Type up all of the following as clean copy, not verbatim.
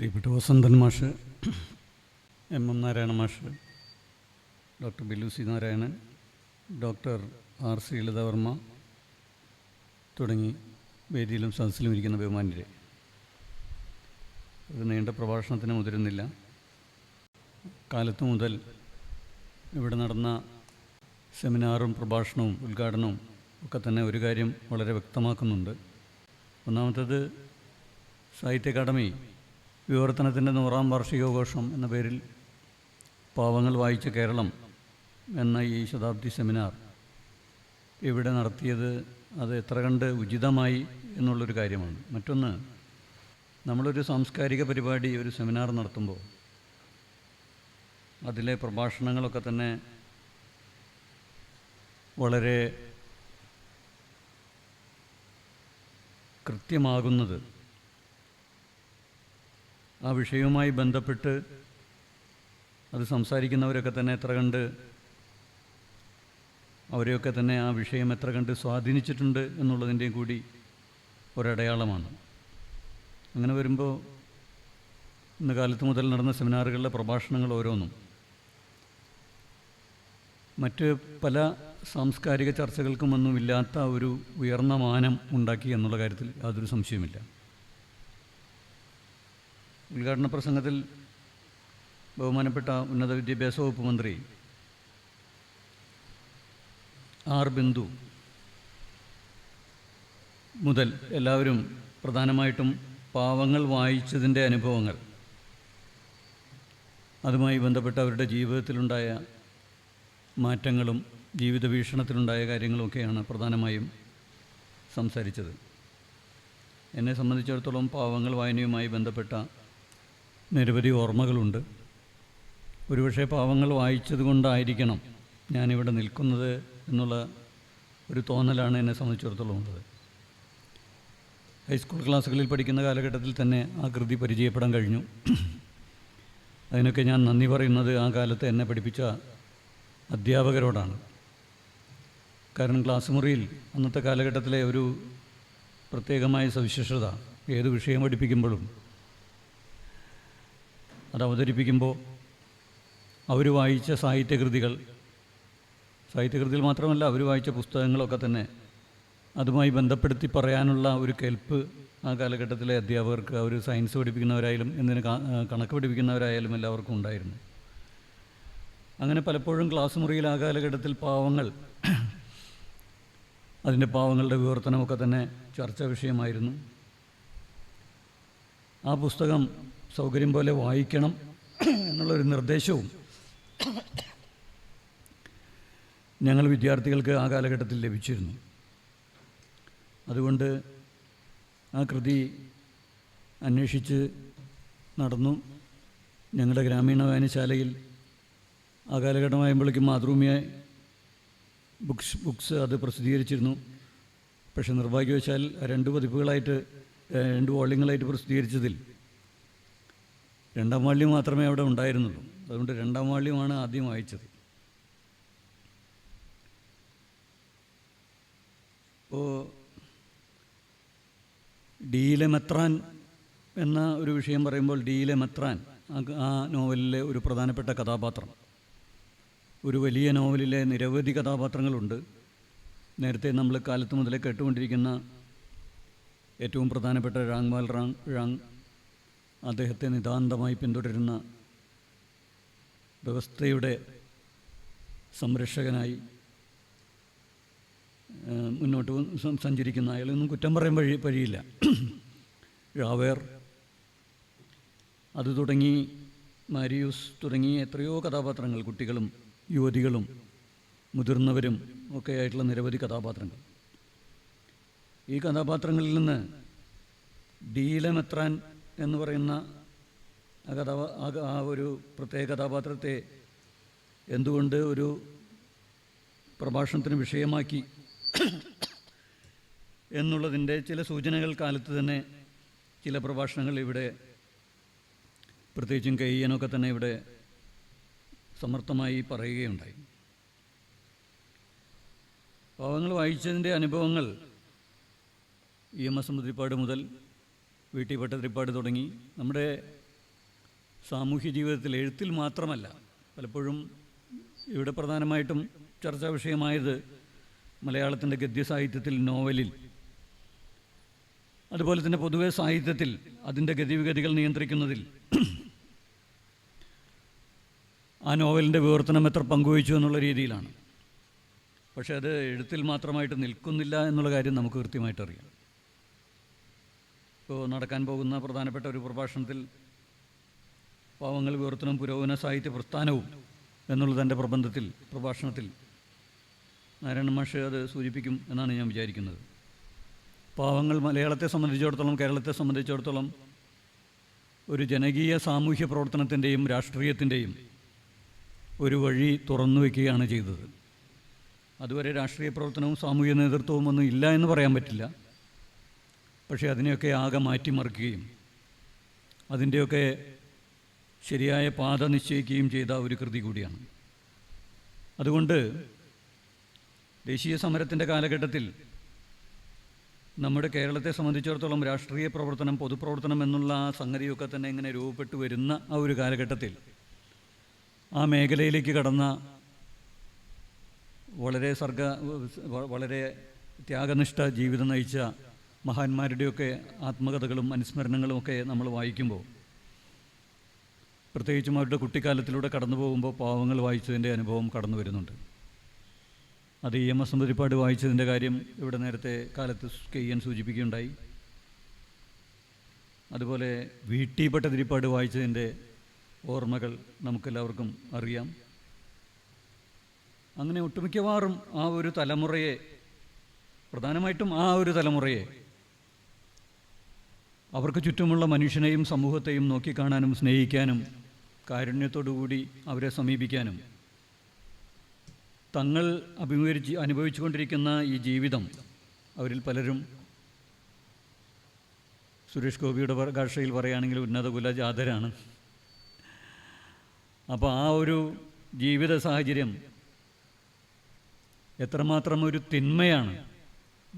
പ്രിയപ്പെട്ട വസന്തൻ മാഷ്, എം നാരായണ മാഷ്, ഡോക്ടർ ബില്ലു സി നാരായണൻ, ഡോക്ടർ ആർ ശ്രീലതാവർമ്മ തുടങ്ങി വേദിയിലും സദസ്സിലും ഇരിക്കുന്ന ബഹുമാന്യരെ, ഒരു നീണ്ട പ്രഭാഷണത്തിന് മുതിരുന്നില്ല. കാലത്തു മുതൽ ഇവിടെ നടന്ന സെമിനാറും പ്രഭാഷണവും ഉദ്ഘാടനവും ഒക്കെ തന്നെ ഒരു കാര്യം വളരെ വ്യക്തമാക്കുന്നുണ്ട്. ഒന്നാമത്തേത്, സാഹിത്യ അക്കാദമി വിവർത്തനത്തിൻ്റെ 100ാം വാർഷികാഘോഷം എന്ന പേരിൽ പാവങ്ങൾ വായിച്ച കേരളം എന്ന ഈ ശതാബ്ദി സെമിനാർ ഇവിടെ നടത്തിയത് അത് എത്ര കണ്ട് ഉചിതമായി എന്നുള്ളൊരു കാര്യമാണ്. മറ്റൊന്ന്, നമ്മളൊരു സാംസ്കാരിക പരിപാടി, ഒരു സെമിനാർ നടത്തുമ്പോൾ അതിലെ പ്രഭാഷണങ്ങളൊക്കെ തന്നെ വളരെ കൃത്യമാകുന്നത് ആ വിഷയവുമായി ബന്ധപ്പെട്ട് അത് സംസാരിക്കുന്നവരൊക്കെ തന്നെ എത്ര കണ്ട് അവരെയൊക്കെ തന്നെ ആ വിഷയം എത്ര കണ്ട് സ്വാധീനിച്ചിട്ടുണ്ട് എന്നുള്ളതിൻ്റെയും കൂടി ഒരടയാളമാണ്. അങ്ങനെ വരുമ്പോൾ ഇന്ന് കാലത്ത് മുതൽ നടന്ന സെമിനാറുകളിലെ പ്രഭാഷണങ്ങൾ ഓരോന്നും മറ്റ് പല സാംസ്കാരിക ചർച്ചകൾക്കുമൊന്നും ഇല്ലാത്ത ഒരു ഉയർന്ന മാനം ഉണ്ടാക്കി എന്നുള്ള കാര്യത്തിൽ യാതൊരു സംശയമില്ല. ഉദ്ഘാടന പ്രസംഗത്തിൽ ബഹുമാനപ്പെട്ട ഉന്നത വിദ്യാഭ്യാസ വകുപ്പ് മന്ത്രി ആർ ബിന്ദു മുതൽ എല്ലാവരും പ്രധാനമായിട്ടും പാവങ്ങൾ വായിച്ചതിൻ്റെ അനുഭവങ്ങൾ, അതുമായി ബന്ധപ്പെട്ട അവരുടെ ജീവിതത്തിലുണ്ടായ മാറ്റങ്ങളും ജീവിത വീക്ഷണത്തിലുണ്ടായ കാര്യങ്ങളുമൊക്കെയാണ് പ്രധാനമായും സംസാരിച്ചത്. എന്നെ സംബന്ധിച്ചിടത്തോളം പാവങ്ങൾ വായനയുമായി ബന്ധപ്പെട്ട നിരവധി ഓർമ്മകളുണ്ട്. ഒരുപക്ഷെ പാവങ്ങൾ വായിച്ചത് കൊണ്ടായിരിക്കണം ഞാനിവിടെ നിൽക്കുന്നത് എന്നുള്ള ഒരു തോന്നലാണ് എന്നെ സംബന്ധിച്ചിടത്തോളം ഉള്ളത്. ഹൈസ്കൂൾ ക്ലാസ്സുകളിൽ പഠിക്കുന്ന കാലഘട്ടത്തിൽ തന്നെ ആ കൃതി പരിചയപ്പെടാൻ കഴിഞ്ഞു. അതിനൊക്കെ ഞാൻ നന്ദി പറയുന്നത് ആ കാലത്ത് എന്നെ പഠിപ്പിച്ച അധ്യാപകരോടാണ്. കാരണം ക്ലാസ് മുറിയിൽ അന്നത്തെ കാലഘട്ടത്തിലെ ഒരു പ്രത്യേകമായ സവിശേഷത, ഏത് വിഷയം പഠിപ്പിക്കുമ്പോഴും അത് അവതരിപ്പിക്കുമ്പോൾ അവർ വായിച്ച സാഹിത്യകൃതികൾ മാത്രമല്ല, അവർ വായിച്ച പുസ്തകങ്ങളൊക്കെ തന്നെ അതുമായി ബന്ധപ്പെടുത്തി പറയാനുള്ള ഒരു കെൽപ്പ് ആ കാലഘട്ടത്തിലെ അധ്യാപകർക്ക്, അവർ സയൻസ് പഠിപ്പിക്കുന്നവരായാലും കണക്ക് പഠിപ്പിക്കുന്നവരായാലും എല്ലാവർക്കും ഉണ്ടായിരുന്നു. അങ്ങനെ പലപ്പോഴും ക്ലാസ് മുറിയിൽ ആ കാലഘട്ടത്തിൽ പാവങ്ങൾ, അതിൻ്റെ പാവങ്ങളുടെ വിവർത്തനമൊക്കെ തന്നെ ചർച്ചാ വിഷയമായിരുന്നു. ആ പുസ്തകം സൗകര്യം പോലെ വായിക്കണം എന്നുള്ളൊരു നിർദ്ദേശവും ഞങ്ങൾ വിദ്യാർത്ഥികൾക്ക് ആ കാലഘട്ടത്തിൽ ലഭിച്ചിരുന്നു. അതുകൊണ്ട് ആ കൃതി അന്വേഷിച്ച് നടന്നു. ഞങ്ങളുടെ ഗ്രാമീണ വായനശാലയിൽ ആ കാലഘട്ടമാകുമ്പോഴേക്കും മാതൃഭൂമിയെ ബുക്സ് അത് പ്രസിദ്ധീകരിച്ചിരുന്നു. പക്ഷേ നിർഭാഗ്യവശാൽ 2 പതിപ്പുകളായിട്ട് 2 വോള്യങ്ങളായിട്ട് പ്രസിദ്ധീകരിച്ചതിൽ 2ാം വാള്യം മാത്രമേ അവിടെ ഉണ്ടായിരുന്നുള്ളൂ. അതുകൊണ്ട് 2ാം വാള്യമാണ് ആദ്യം വായിച്ചത്. അപ്പോൾ ഡിയിലെ മെത്രാൻ എന്ന ഒരു വിഷയം പറയുമ്പോൾ, ഡിയിലെ മെത്രാൻ ആ നോവലിലെ ഒരു പ്രധാനപ്പെട്ട കഥാപാത്രം. ഒരു വലിയ നോവലിലെ നിരവധി കഥാപാത്രങ്ങളുണ്ട്. നേരത്തെ നമ്മൾ കാലത്ത് മുതലേ കേട്ടുകൊണ്ടിരിക്കുന്ന ഏറ്റവും പ്രധാനപ്പെട്ട റാങ്മാൽ റാങ്, അദ്ദേഹത്തെ നിതാന്തമായി പിന്തുടരുന്ന വ്യവസ്ഥയുടെ സംരക്ഷകനായി മുന്നോട്ട് സഞ്ചരിക്കുന്ന, അയാളൊന്നും കുറ്റം പറയാൻ വഴിയില്ല. ഴാവേർ, അത് തുടങ്ങി മാരിയൂസ് തുടങ്ങി എത്രയോ കഥാപാത്രങ്ങൾ, കുട്ടികളും യുവതികളും മുതിർന്നവരും ഒക്കെ ആയിട്ടുള്ള നിരവധി കഥാപാത്രങ്ങൾ. ഈ കഥാപാത്രങ്ങളിൽ നിന്ന് ഡിയിലെ മെത്രാൻ എന്ന് പറയുന്ന ആ ഒരു പ്രത്യേക കഥാപാത്രത്തെ എന്തുകൊണ്ട് ഒരു പ്രഭാഷണത്തിന് വിഷയമാക്കി എന്നുള്ളതിൻ്റെ ചില സൂചനകൾ കാലത്ത് തന്നെ ചില പ്രഭാഷണങ്ങൾ ഇവിടെ, പ്രത്യേകിച്ചും കയ്യനൊക്കെ തന്നെ ഇവിടെ സമർത്ഥമായി പറയുകയുണ്ടായി. പാവങ്ങൾ വായിച്ചതിൻ്റെ അനുഭവങ്ങൾ EMS മുദ്രിപ്പാട് മുതൽ VT ഭട്ടതിരിപ്പാട് തുടങ്ങി നമ്മുടെ സാമൂഹ്യ ജീവിതത്തിൽ എഴുത്തിൽ മാത്രമല്ല, പലപ്പോഴും ഇവിടെ പ്രധാനമായിട്ടും ചർച്ചാ വിഷയമായത് മലയാളത്തിൻ്റെ ഗദ്യസാഹിത്യത്തിൽ, നോവലിൽ, അതുപോലെ തന്നെ പൊതുവെ സാഹിത്യത്തിൽ അതിൻ്റെ ഗതിവിഗതികൾ നിയന്ത്രിക്കുന്നതിൽ ആ നോവലിൻ്റെ വിവർത്തനം എത്ര പങ്കുവഹിച്ചു എന്നുള്ള രീതിയിലാണ്. പക്ഷേ അത് എഴുത്തിൽ മാത്രമായിട്ട് നിൽക്കുന്നില്ല എന്നുള്ള കാര്യം നമുക്ക് കൃത്യമായിട്ട് അറിയാം. ഇപ്പോൾ നടക്കാൻ പോകുന്ന പ്രധാനപ്പെട്ട ഒരു പ്രഭാഷണത്തിൽ പാവങ്ങൾ വിവർത്തനം പുരോഗമന സാഹിത്യ പ്രസ്ഥാനവും എന്നുള്ളത് എൻ്റെ പ്രഭാഷണത്തിൽ നാരായണ മാഷ് അത് സൂചിപ്പിക്കും എന്നാണ് ഞാൻ വിചാരിക്കുന്നത്. പാവങ്ങൾ മലയാളത്തെ സംബന്ധിച്ചിടത്തോളം, കേരളത്തെ സംബന്ധിച്ചിടത്തോളം ഒരു ജനകീയ സാമൂഹ്യ പ്രവർത്തനത്തിൻ്റെയും രാഷ്ട്രീയത്തിൻ്റെയും ഒരു വഴി തുറന്നു വയ്ക്കുകയാണ് ചെയ്തത്. അതുവരെ രാഷ്ട്രീയ പ്രവർത്തനവും സാമൂഹ്യ നേതൃത്വവും ഒന്നും ഇല്ല എന്ന് പറയാൻ പറ്റില്ല. പക്ഷേ അതിനെയൊക്കെ ആകെ മാറ്റിമറിക്കുകയും അതിൻ്റെയൊക്കെ ശരിയായ പാത നിശ്ചയിക്കുകയും ചെയ്ത ഒരു കൃതി കൂടിയാണ്. അതുകൊണ്ട് ദേശീയ സമരത്തിൻ്റെ കാലഘട്ടത്തിൽ നമ്മുടെ കേരളത്തെ സംബന്ധിച്ചിടത്തോളം രാഷ്ട്രീയ പ്രവർത്തനം, പൊതുപ്രവർത്തനം എന്നുള്ള ആ സംഗതിയൊക്കെ തന്നെ ഇങ്ങനെ രൂപപ്പെട്ടു വരുന്ന ആ ഒരു കാലഘട്ടത്തിൽ ആ മേഖലയിലേക്ക് കടന്ന വളരെ ത്യാഗനിഷ്ഠ ജീവിതം നയിച്ച മഹാന്മാരുടെയൊക്കെ ആത്മകഥകളും അനുസ്മരണങ്ങളും ഒക്കെ നമ്മൾ വായിക്കുമ്പോൾ, പ്രത്യേകിച്ചും അവരുടെ കുട്ടിക്കാലത്തിലൂടെ കടന്നു പോകുമ്പോൾ പാവങ്ങൾ വായിച്ചതിൻ്റെ അനുഭവം കടന്നു വരുന്നുണ്ട്. അത് EMS നമ്പൂതിരിപ്പാട് വായിച്ചതിൻ്റെ കാര്യം ഇവിടെ നേരത്തെ കാലത്ത് KN സൂചിപ്പിക്കുകയുണ്ടായി. അതുപോലെ VT ഭട്ടതിരിപ്പാട് വായിച്ചതിൻ്റെ ഓർമ്മകൾ നമുക്കെല്ലാവർക്കും അറിയാം. അങ്ങനെ ഒട്ടുമിക്കവാറും ആ ഒരു തലമുറയെ, പ്രധാനമായിട്ടും ആ ഒരു തലമുറയെ, അവർക്ക് ചുറ്റുമുള്ള മനുഷ്യനെയും സമൂഹത്തെയും നോക്കിക്കാണാനും സ്നേഹിക്കാനും കാരുണ്യത്തോടുകൂടി അവരെ സമീപിക്കാനും തങ്ങൾ അനുഭവിച്ചുകൊണ്ടിരിക്കുന്ന ഈ ജീവിതം അവരിൽ പലരും, സുരേഷ് ഗോപിയുടെ ഭാഷയിൽ പറയുകയാണെങ്കിൽ ഉന്നത കുലജാതരാണ്. അപ്പോൾ ആ ഒരു ജീവിത സാഹചര്യം എത്രമാത്രം ഒരു തിന്മയാണ്,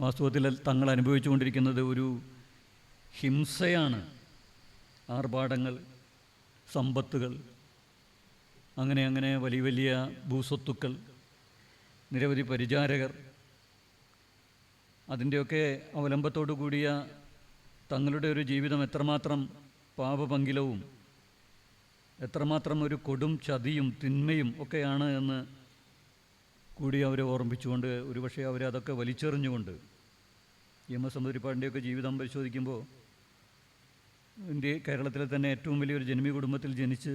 വാസ്തവത്തിൽ തങ്ങൾ അനുഭവിച്ചുകൊണ്ടിരിക്കുന്നത് ഒരു ഹിംസയാണ്. ആർഭാടങ്ങൾ, സമ്പത്തുകൾ, അങ്ങനെ വലിയ വലിയ ഭൂസ്വത്തുക്കൾ, നിരവധി പരിചാരകർ, അതിൻ്റെയൊക്കെ അവലംബത്തോടു കൂടിയ തങ്ങളുടെ ഒരു ജീവിതം എത്രമാത്രം പാപപങ്കിലവും എത്രമാത്രം ഒരു കൊടും ചതിയും തിന്മയും ഒക്കെയാണ് എന്ന് കൂടി അവരെ ഓർമ്മിപ്പിച്ചുകൊണ്ട്, ഒരുപക്ഷെ അവരെ അതൊക്കെ വലിച്ചെറിഞ്ഞുകൊണ്ട് EMS നമ്പൂതിരിപ്പാടിൻ്റെയൊക്കെ ജീവിതം പരിശോധിക്കുമ്പോൾ, കേരളത്തിലെ തന്നെ ഏറ്റവും വലിയൊരു ജന്മി കുടുംബത്തിൽ ജനിച്ച്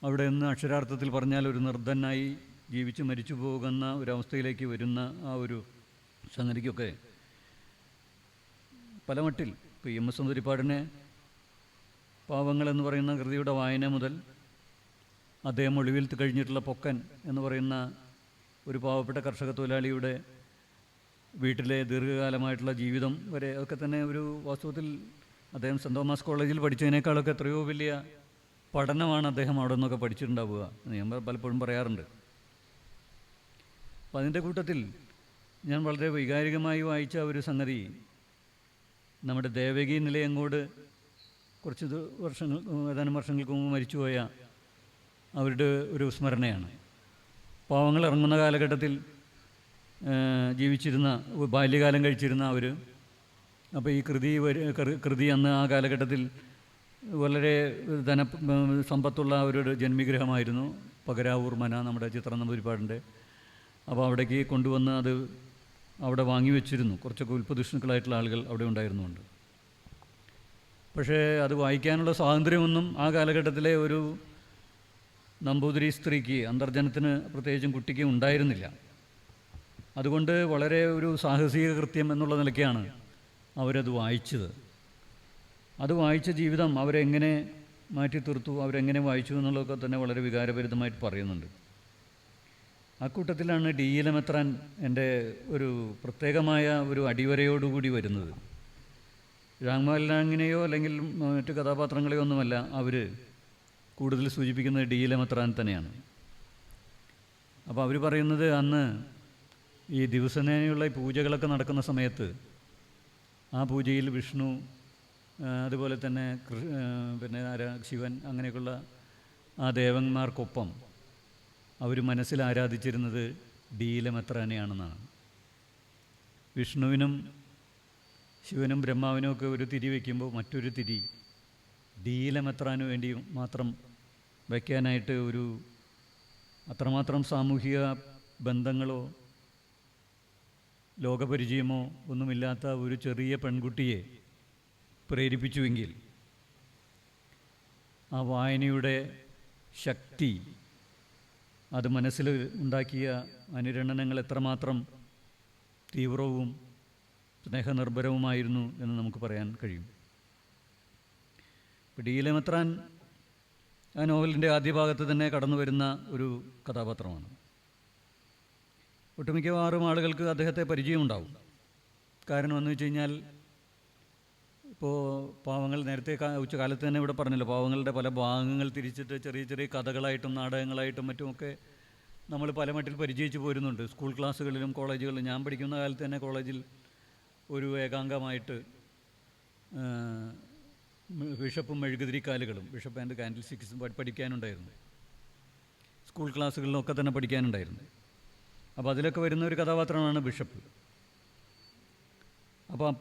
അവിടെ നിന്ന് അക്ഷരാർത്ഥത്തിൽ പറഞ്ഞാൽ ഒരു നിർദ്ധനായി ജീവിച്ച് മരിച്ചു പോകുന്ന ഒരവസ്ഥയിലേക്ക് വരുന്ന ആ ഒരു സംഗതിക്കൊക്കെ പല മട്ടിൽ ഇപ്പോൾ EMS നമ്പൂതിരിപ്പാടിനെ പാവങ്ങൾ എന്ന് പറയുന്ന കൃതിയുടെ വായന മുതൽ അദ്ദേഹം ഒളിവിൽ കഴിഞ്ഞിട്ടുള്ള പൊക്കൻ എന്ന് പറയുന്ന ഒരു പാവപ്പെട്ട കർഷക തൊഴിലാളിയുടെ വീട്ടിലെ ദീർഘകാലമായിട്ടുള്ള ജീവിതം വരെ ഒക്കെ തന്നെ ഒരു വാസ്തവത്തിൽ അദ്ദേഹം സെൻറ് തോമസ് കോളേജിൽ പഠിച്ചതിനേക്കാളൊക്കെ എത്രയോ വലിയ പഠനമാണ് അദ്ദേഹം അവിടെ നിന്നൊക്കെ പഠിച്ചിട്ടുണ്ടാവുക എന്ന് ഞാൻ പലപ്പോഴും പറയാറുണ്ട്. അപ്പം അതിൻ്റെ കൂട്ടത്തിൽ ഞാൻ വളരെ വൈകാരികമായി വായിച്ച ഒരു സംഗതി നമ്മുടെ ദേവകി നിലയങ്ങോട് കുറച്ച് ഏതാനും വർഷങ്ങൾക്ക് മുമ്പ് മരിച്ചുപോയ അവരുടെ ഒരു സ്മരണയാണ്. പാവങ്ങൾ ഇറങ്ങുന്ന കാലഘട്ടത്തിൽ ജീവിച്ചിരുന്ന, ബാല്യകാലം കഴിച്ചിരുന്ന അവർ, അപ്പോൾ ഈ കൃതി അന്ന് ആ കാലഘട്ടത്തിൽ വളരെ സമ്പത്തുള്ള അവരുടെ ജന്മിഗൃഹമായിരുന്നു പകരാവൂർ മന, നമ്മുടെ ചിത്ര നമ്പൂതിരിപ്പാടിൻ്റെ. അപ്പോൾ അവിടേക്ക് കൊണ്ടുവന്ന് അത് അവിടെ വാങ്ങി വെച്ചിരുന്നു. കുറച്ചൊക്കെ ഉൽപ്പതിഷ്ണുക്കളായിട്ടുള്ള ആളുകൾ അവിടെ ഉണ്ടായിരുന്നുണ്ട്. പക്ഷേ അത് വായിക്കാനുള്ള സ്വാതന്ത്ര്യമൊന്നും ആ കാലഘട്ടത്തിലെ ഒരു നമ്പൂതിരി സ്ത്രീക്ക്, അന്തർജനത്തിന് പ്രത്യേകിച്ചും കുട്ടിക്ക് ഉണ്ടായിരുന്നില്ല. അതുകൊണ്ട് വളരെ ഒരു സാഹസിക കൃത്യം എന്നുള്ള നിലയ്ക്കാണ് അവരത് വായിച്ചത്. അത് വായിച്ച ജീവിതം അവരെങ്ങനെ മാറ്റി തീർത്തു, അവരെങ്ങനെ വായിച്ചു എന്നുള്ളതൊക്കെ തന്നെ വളരെ വികാരഭരിതമായിട്ട് പറയുന്നുണ്ട്. അക്കൂട്ടത്തിലാണ് DL മെത്രാൻ എൻ്റെ ഒരു പ്രത്യേകമായ ഒരു അടിവരയോടുകൂടി വരുന്നത്. രാഗ്മാലിനാങ്ങിനെയോ അല്ലെങ്കിൽ മറ്റു കഥാപാത്രങ്ങളെയോ ഒന്നുമല്ല അവർ കൂടുതൽ സൂചിപ്പിക്കുന്നത് DL മെത്രാൻ തന്നെയാണ്. അപ്പോൾ അവർ പറയുന്നത്, അന്ന് ഈ ദിവസേനയുള്ള പൂജകളൊക്കെ നടക്കുന്ന സമയത്ത് ആ പൂജയിൽ വിഷ്ണു അതുപോലെ തന്നെ പിന്നെ ശിവൻ അങ്ങനെയൊക്കെയുള്ള ആ ദേവന്മാർക്കൊപ്പം അവർ മനസ്സിൽ ആരാധിച്ചിരുന്നത് ഡീയിലെ മെത്രാനെയാണെന്നാണ്. വിഷ്ണുവിനും ശിവനും ബ്രഹ്മാവിനും ഒക്കെ ഒരു തിരി വയ്ക്കുമ്പോൾ മറ്റൊരു തിരി ഡീയിലെ മെത്രാന് വേണ്ടി മാത്രം വയ്ക്കാനായിട്ട് ഒരു അത്രമാത്രം സാമൂഹിക ബന്ധങ്ങളോ ലോകപരിചയമോ ഒന്നുമില്ലാത്ത ഒരു ചെറിയ പെൺകുട്ടിയെ പ്രേരിപ്പിച്ചുവെങ്കിൽ ആ വായനയുടെ ശക്തി, അത് മനസ്സിൽ ഉണ്ടാക്കിയ അനുരണനങ്ങൾ എത്രമാത്രം തീവ്രവും സ്നേഹനിർഭരവുമായിരുന്നു എന്ന് നമുക്ക് പറയാൻ കഴിയും. ഡീയിലെ മെത്രാൻ ആ നോവലിൻ്റെ ആദ്യ ഭാഗത്ത് തന്നെ കടന്നു വരുന്ന ഒരു കഥാപാത്രമാണ്. ഒട്ടുമിക്കവാറും ആളുകൾക്ക് അദ്ദേഹത്തെ പരിചയമുണ്ടാവും. കാരണം എന്ന് വെച്ച് കഴിഞ്ഞാൽ, ഇപ്പോൾ പാവങ്ങൾ നേരത്തെ ഉച്ചകാലത്ത് തന്നെ ഇവിടെ പറഞ്ഞല്ലോ, പാവങ്ങളുടെ പല ഭാഗങ്ങൾ തിരിച്ചിട്ട് ചെറിയ ചെറിയ കഥകളായിട്ടും നാടകങ്ങളായിട്ടും മറ്റുമൊക്കെ നമ്മൾ പല മട്ടിൽ പരിചയിച്ച് പോരുന്നുണ്ട്. സ്കൂൾ ക്ലാസ്സുകളിലും കോളേജുകളിലും. ഞാൻ പഠിക്കുന്ന കാലത്ത് തന്നെ കോളേജിൽ ഒരു ഏകാംഗമായിട്ട് ബിഷപ്പും മെഴുകുതിരിക്കാലുകളും, ബിഷപ്പ് ആൻഡ് കാൻഡിൽ സ്റ്റിക്സും പഠിക്കാനുണ്ടായിരുന്നു. സ്കൂൾ ക്ലാസ്സുകളിലൊക്കെ തന്നെ പഠിക്കാനുണ്ടായിരുന്നു. അപ്പോൾ അതിലൊക്കെ വരുന്ന ഒരു കഥാപാത്രമാണ് ബിഷപ്പ്.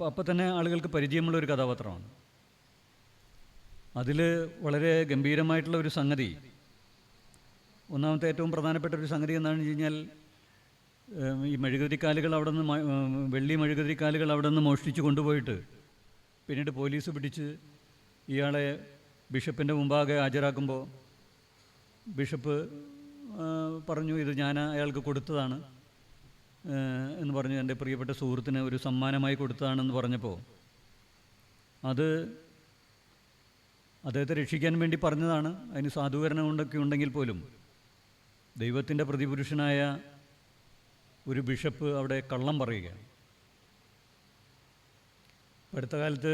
അപ്പോൾ തന്നെ ആളുകൾക്ക് പരിചയമുള്ള ഒരു കഥാപാത്രമാണ്. അതിൽ വളരെ ഗംഭീരമായിട്ടുള്ള ഒരു സംഗതി, ഒന്നാമത്തെ ഏറ്റവും പ്രധാനപ്പെട്ട ഒരു സംഗതി എന്താണെന്ന് വെച്ച് കഴിഞ്ഞാൽ, ഈ മെഴുകുതിരിക്കാലുകൾ അവിടെ നിന്ന് വെള്ളി മെഴുകുതിരിക്കാലുകൾ അവിടെ നിന്ന് മോഷ്ടിച്ച് കൊണ്ടുപോയിട്ട് പിന്നീട് പോലീസ് പിടിച്ച് ഇയാളെ ബിഷപ്പിൻ്റെ മുമ്പാകെ ഹാജരാക്കുമ്പോൾ ബിഷപ്പ് പറഞ്ഞു, ഇത് ഞാൻ അയാൾക്ക് കൊടുത്തതാണ് എന്ന് പറഞ്ഞു, എൻ്റെ പ്രിയപ്പെട്ട സുഹൃത്തിന് ഒരു സമ്മാനമായി കൊടുത്തതാണെന്ന് പറഞ്ഞപ്പോൾ അത് അദ്ദേഹത്തെ രക്ഷിക്കാൻ വേണ്ടി പറഞ്ഞതാണ്. അതിന് സാധൂകരണം കൊണ്ടൊക്കെ ഉണ്ടെങ്കിൽ പോലും ദൈവത്തിൻ്റെ പ്രതിപുരുഷനായ ഒരു ബിഷപ്പ് അവിടെ കള്ളം പറയുകയാണ്. അടുത്ത കാലത്ത്